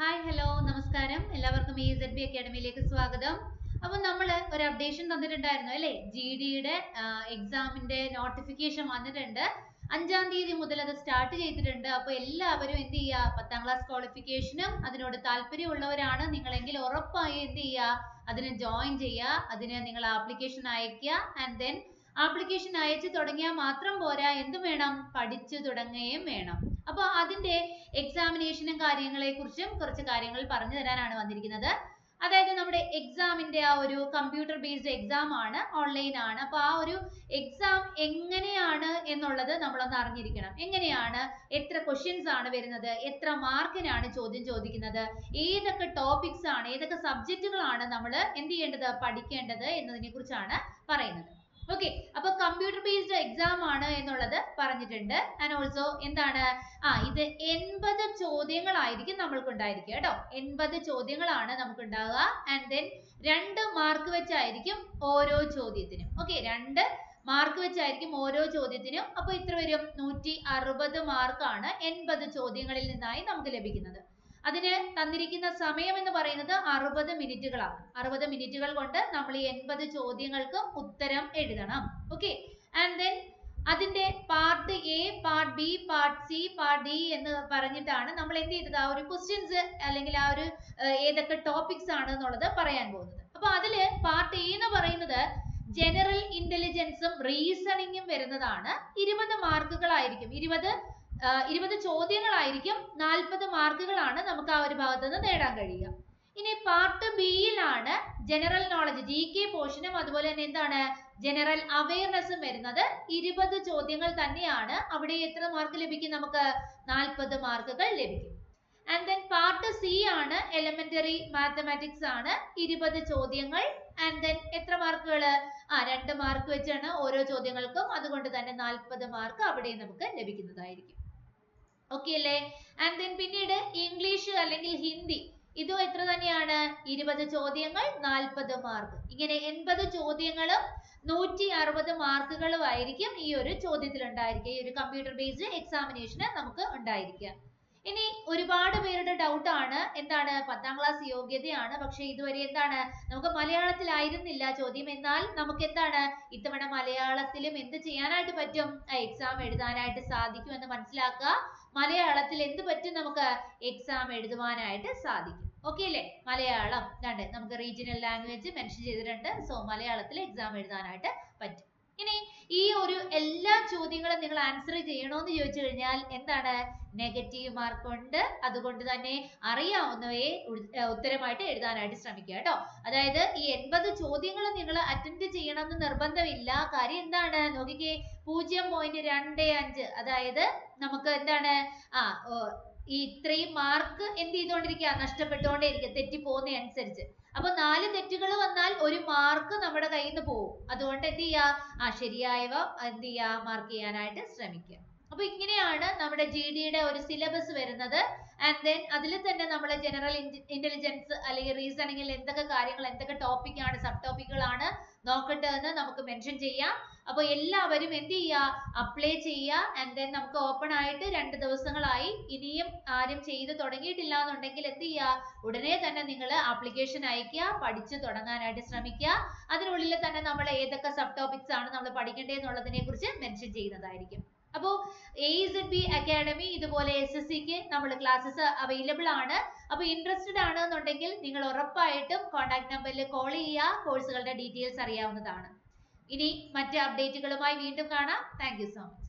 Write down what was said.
Hi hello നമസ്കാരം എല്ലാവർക്കും EZB അക്കാഡമിയിലേക്ക് സ്വാഗതം. അപ്പോൾ നമ്മൾ ഒരു അപ്ഡേഷൻ തന്നിട്ടുണ്ടായിരുന്നു അല്ലേ, GDയുടെ എക്സാമിന്റെ നോട്ടിഫിക്കേഷൻ വന്നിട്ടുണ്ട്. 5-ാം തീയതി മുതൽ അത് സ്റ്റാർട്ട് ചെയ്തിട്ടുണ്ട്. അപ്പോൾ എല്ലാവരും എന്ത് ചെയ്യുക, 10ാം ക്ലാസ് ക്വാളിഫിക്കേഷനും അതിനോട് താല്പര്യമുള്ളവരാണ് നിങ്ങളെങ്കിൽ ഉറപ്പായി എന്ത് ചെയ്യുക, അതിന് ജോയിൻ ചെയ്യുക. അതിന് നിങ്ങൾ ആപ്ലിക്കേഷൻ അയക്കുക. ആൻഡ് ദെൻ ആപ്ലിക്കേഷൻ അയച്ചു തുടങ്ങിയാൽ മാത്രം പോരാ, എന്തും വേണം, പഠിച്ചു തുടങ്ങുകയും വേണം. അപ്പോൾ അതിന്റെ എക്സാമിനേഷനും കാര്യങ്ങളെ കുറിച്ചും കുറച്ച് കാര്യങ്ങൾ പറഞ്ഞു തരാനാണ് വന്നിരിക്കുന്നത്. അതായത് നമ്മുടെ എക്സാമിന്റെ ആ ഒരു കമ്പ്യൂട്ടർ ബേസ്ഡ് എക്സാം ആണ്, ഓൺലൈൻ ആണ്. അപ്പൊ ആ ഒരു എക്സാം എങ്ങനെയാണ് എന്നുള്ളത് നമ്മളൊന്ന് അറിഞ്ഞിരിക്കണം. എങ്ങനെയാണ്, എത്ര ക്വസ്റ്റ്യൻസ് ആണ് വരുന്നത്, എത്ര മാർക്കിനാണ് ചോദ്യം ചോദിക്കുന്നത്, ഏതൊക്കെ ടോപ്പിക്സ് ആണ്, ഏതൊക്കെ സബ്ജക്റ്റുകളാണ് നമ്മൾ എന്ത് ചെയ്യേണ്ടത്, പഠിക്കേണ്ടത് എന്നതിനെ കുറിച്ചാണ് പറയുന്നത്. ഓക്കെ, അപ്പൊ കമ്പ്യൂട്ടർ ബേസ്ഡ് എക്സാം ആണ് എന്നുള്ളത് പറഞ്ഞിട്ടുണ്ട്. ആൻഡ് ഓൾസോ എന്താണ്, ഇത് 80 ചോദ്യങ്ങളായിരിക്കും നമ്മൾക്ക് ഉണ്ടായിരിക്കുക കേട്ടോ. 80 ചോദ്യങ്ങളാണ് നമുക്ക് ഉണ്ടാവുക. ആൻഡ് ദെൻ 2 മാർക്ക് വെച്ചായിരിക്കും ഓരോ ചോദ്യത്തിനും. ഓക്കെ, 2 മാർക്ക് വെച്ചായിരിക്കും ഓരോ ചോദ്യത്തിനും. അപ്പൊ ഇത്ര വരും, 160 മാർക്കാണ് 80 ചോദ്യങ്ങളിൽ നിന്നായി നമുക്ക് ലഭിക്കുന്നത്. അതിന് തന്നിരിക്കുന്ന സമയം എന്ന് പറയുന്നത് 60 മിനിറ്റുകളാണ്. 60 മിനിറ്റുകൾ കൊണ്ട് നമ്മൾ ഈ 80 ചോദ്യങ്ങൾക്ക് ഉത്തരം എഴുതണം. ഓക്കെ, ആൻഡ് ദെൻ അതിന്റെ part A, part B, part C, part D എന്ന് പറഞ്ഞിട്ടാണ് നമ്മൾ എന്ത് ചെയ്തത്, ആ ഒരു ക്വസ്റ്റ്യൻസ് അല്ലെങ്കിൽ ആ ഒരു ഏതൊക്കെ ടോപ്പിക്സ് ആണ് എന്നുള്ളത് പറയാൻ പോകുന്നത്. അപ്പൊ അതില് പാർട്ട് എ എന്ന് പറയുന്നത് ജനറൽ ഇന്റലിജൻസും റീസണിങ്ങും വരുന്നതാണ്. 20 മാർക്കുകളായിരിക്കും. 20 ചോദ്യങ്ങളായിരിക്കും. 40 മാർക്കുകളാണ് നമുക്ക് ആ ഒരു ഭാഗത്ത് നിന്ന് നേടാൻ കഴിയുക. ഇനി പാർട്ട് ബിയിലാണ് ജനറൽ നോളജ്, GK പോർഷനും അതുപോലെ തന്നെ എന്താണ്, ജനറൽ അവയർനെസ്സും വരുന്നത്. 20 ചോദ്യങ്ങൾ തന്നെയാണ്. അവിടെ എത്ര മാർക്ക് ലഭിക്കും, നമുക്ക് 40 മാർക്കുകൾ ലഭിക്കും. ആൻഡ് ദെൻ പാർട്ട് സി ആണ് എലിമെന്ററി മാത്തമാറ്റിക്സ് ആണ്. 20 ചോദ്യങ്ങൾ. ആൻഡ് ദെൻ എത്ര മാർക്കുകൾ, 2 മാർക്ക് വെച്ചാണ് ഓരോ ചോദ്യങ്ങൾക്കും. അതുകൊണ്ട് തന്നെ 40 മാർക്ക് അവിടെ നമുക്ക് ലഭിക്കുന്നതായിരിക്കും. ഓക്കെ അല്ലേ. ആൻഡ് ദെൻ പിന്നീട് ഇംഗ്ലീഷ് അല്ലെങ്കിൽ ഹിന്ദി, ഇതും എത്ര തന്നെയാണ്, 20 ചോദ്യങ്ങൾ 40 മാർക്ക്. ഇങ്ങനെ 80 ചോദ്യങ്ങളും 160 മാർക്കുകളും ആയിരിക്കും ഈ ഒരു ചോദ്യത്തിൽ ഉണ്ടായിരിക്കുക, ഈ ഒരു കമ്പ്യൂട്ടർ ബേസ്ഡ് എക്സാമിനേഷന് നമുക്ക് ഉണ്ടായിരിക്കുക. ഇനി ഒരുപാട് പേരുടെ ഡൗട്ട് ആണ്, എന്താണ്, 10ാം ക്ലാസ് യോഗ്യതയാണ്, പക്ഷെ ഇതുവരെ എന്താണ്, നമുക്ക് മലയാളത്തിലായിരുന്നില്ല ചോദ്യം. എന്നാൽ നമുക്ക് എന്താണ്, ഇത്തവണ മലയാളത്തിലും എന്ത് ചെയ്യാനായിട്ട് പറ്റും, എക്സാം എഴുതാനായിട്ട് സാധിക്കും എന്ന് മനസ്സിലാക്കുക. മലയാളത്തിൽ എന്ത് പറ്റും, നമുക്ക് എക്സാം എഴുതുവാനായിട്ട് സാധിക്കും. ഓക്കെ അല്ലേ. മലയാളം നമുക്ക് റീജിയണൽ ലാംഗ്വേജ് മെൻഷൻ ചെയ്തിട്ടുണ്ട്. സോ മലയാളത്തിൽ എക്സാം എഴുതാനായിട്ട് പറ്റും. ഇനി ഈ ഒരു എല്ലാ ചോദ്യങ്ങളും നിങ്ങൾ ആൻസർ ചെയ്യണമെന്ന് ചോദിച്ചു കഴിഞ്ഞാൽ എന്താണ്, നെഗറ്റീവ് മാർക്ക് ഉണ്ട്. അതുകൊണ്ട് തന്നെ അറിയാവുന്നവയെ ഉത്തരമായിട്ട് എഴുതാനായിട്ട് ശ്രമിക്കുക കേട്ടോ. അതായത് ഈ 80 ചോദ്യങ്ങൾ നിങ്ങൾ അറ്റൻഡ് ചെയ്യണമെന്ന് നിർബന്ധമില്ല. കാര്യം എന്താണ്, നോക്കിക്കേ, 0.25, അതായത് നമുക്ക് എന്താണ്, ഈ ഇത്രയും മാർക്ക് എന്ത് ചെയ്തുകൊണ്ടിരിക്കുക, നഷ്ടപ്പെട്ടുകൊണ്ടേയിരിക്കുക, തെറ്റിപ്പോകുന്ന അനുസരിച്ച്. അപ്പൊ 4 തെറ്റുകൾ വന്നാൽ 1 മാർക്ക് നമ്മുടെ കയ്യിൽ നിന്ന് പോകും. അതുകൊണ്ട് എന്ത് ചെയ്യുക, ശരിയായവ എന്ത് ചെയ്യുക, മാർക്ക് ചെയ്യാനായിട്ട് ശ്രമിക്കുക. അപ്പൊ ഇങ്ങനെയാണ് നമ്മുടെ GDയുടെ ഒരു സിലബസ് വരുന്നത്. ആൻഡ് ദെൻ അതിൽ തന്നെ നമ്മൾ ജനറൽ ഇന്റലിജൻസ് അല്ലെങ്കിൽ റീസണിങ്ങിൽ എന്തൊക്കെ കാര്യങ്ങൾ, എന്തൊക്കെ ടോപ്പിക് ആണ്, സബ് ടോപ്പിക്കുകളാണ് നോക്കേണ്ടതെന്ന് നമുക്ക് മെൻഷൻ ചെയ്യാം. അപ്പൊ എല്ലാവരും എന്ത് ചെയ്യുക, അപ്ലൈ ചെയ്യുക. ആൻഡ് ദെൻ നമുക്ക് ഓപ്പൺ ആയിട്ട് 2 ദിവസങ്ങളായി. ഇനിയും ആരും ചെയ്ത് തുടങ്ങിയിട്ടില്ല എന്നുണ്ടെങ്കിൽ എന്ത് ചെയ്യുക, ഉടനെ തന്നെ നിങ്ങൾ ആപ്ലിക്കേഷൻ അയക്കുക, പഠിച്ചു തുടങ്ങാനായിട്ട് ശ്രമിക്കുക. അതിനുള്ളിൽ തന്നെ നമ്മൾ ഏതൊക്കെ സബ് ടോപ്പിക്സ് ആണ് നമ്മൾ പഠിക്കേണ്ടതെന്നുള്ളതിനെ കുറിച്ച് മെൻഷൻ ചെയ്യുന്നതായിരിക്കും. അപ്പോൾ EZB അക്കാഡമി ഇതുപോലെ SSCക്ക് നമ്മൾ ക്ലാസ്സസ് അവൈലബിൾ ആണ്. അപ്പോൾ ഇൻട്രസ്റ്റഡ് ആണ് എന്നുണ്ടെങ്കിൽ നിങ്ങൾ ഉറപ്പായിട്ടും കോൺടാക്ട് നമ്പറിൽ കോൾ ചെയ്യുക, കോഴ്സുകളുടെ ഡീറ്റെയിൽസ് അറിയാവുന്നതാണ്. ഇനി മറ്റ് അപ്ഡേറ്റുകളുമായി വീണ്ടും കാണാം. Thank you so much.